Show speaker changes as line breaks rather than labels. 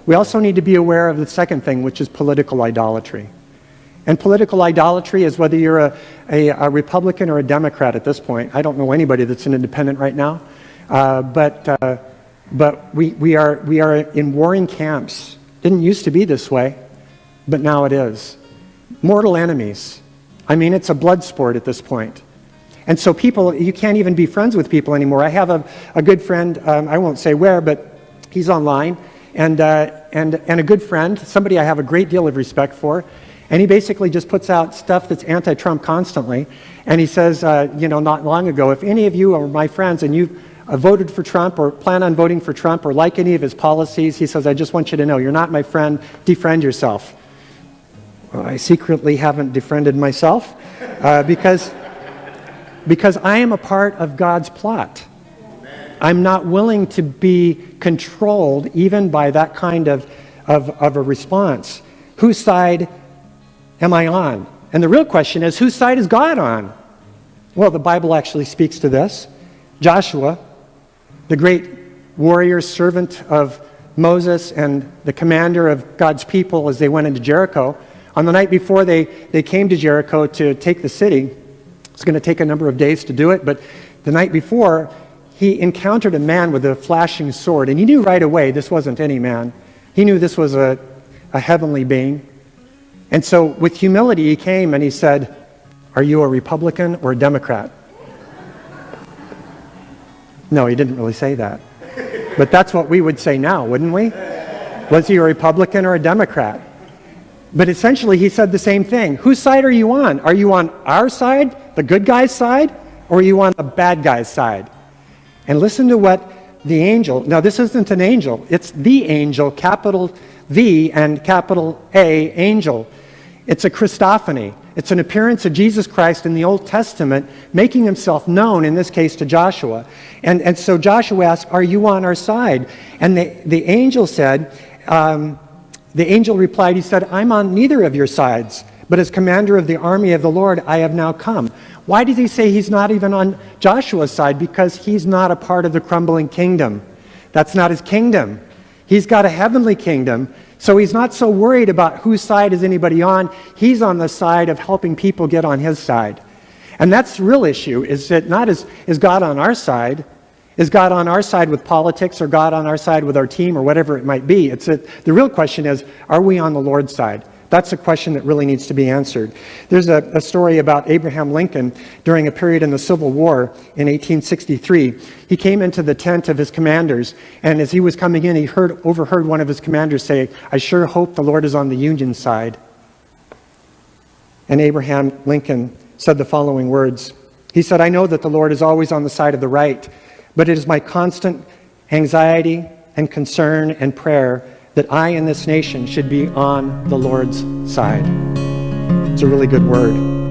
we also need to be aware of the second thing, which is political idolatry. And political idolatry is whether you're a Republican or a Democrat at this point. I don't know anybody that's an independent right now. But we are in warring camps. Didn't used to be this way, but now it is. Mortal enemies. I mean, it's a blood sport at this point. And so people, you can't even be friends with people anymore. I have a good friend, I won't say where, but he's online, and a good friend, somebody I have a great deal of respect for, and he basically just puts out stuff that's anti-Trump constantly, and he says, not long ago, if any of you are my friends and you voted for Trump or plan on voting for Trump or like any of his policies, he says, I just want you to know, you're not my friend, defriend yourself. Well, I secretly haven't defriended myself because I am a part of God's plot. I'm not willing to be controlled even by that kind of a response. Whose side am I on? And the real question is, whose side is God on? Well, the Bible actually speaks to this. Joshua, the great warrior servant of Moses and the commander of God's people as they went into Jericho, on the night before they came to Jericho to take the city, it's going to take a number of days to do it, but the night before, he encountered a man with a flashing sword, and he knew right away this wasn't any man. He knew this was a heavenly being. And so with humility, he came and he said, are you a Republican or a Democrat? No, he didn't really say that. But that's what we would say now, wouldn't we? Was he a Republican or a Democrat? But essentially, he said the same thing. Whose side are you on? Are you on our side, the good guy's side, or are you on the bad guy's side? And listen to what the angel, now this isn't an angel, it's the angel, capital V and capital A, angel. It's a Christophany. It's an appearance of Jesus Christ in the Old Testament, making himself known, in this case, to Joshua. And so Joshua asked, are you on our side? And the angel said, the angel replied, he said, I'm on neither of your sides, but as commander of the army of the Lord, I have now come. Why does he say he's not even on Joshua's side? Because he's not a part of the crumbling kingdom. That's not his kingdom. He's got a heavenly kingdom, so he's not so worried about whose side is anybody on. He's on the side of helping people get on his side. And that's the real issue, is that not is God on our side, is God on our side with politics, or God on our side with our team, or whatever it might be. The real question is, are we on the Lord's side? That's a question that really needs to be answered. There's a story about Abraham Lincoln during a period in the Civil War in 1863. He came into the tent of his commanders, and as he was coming in, he overheard one of his commanders say, I sure hope the Lord is on the Union side. And Abraham Lincoln said the following words. He said, I know that the Lord is always on the side of the right, but it is my constant anxiety and concern and prayer that I and this nation should be on the Lord's side. It's a really good word.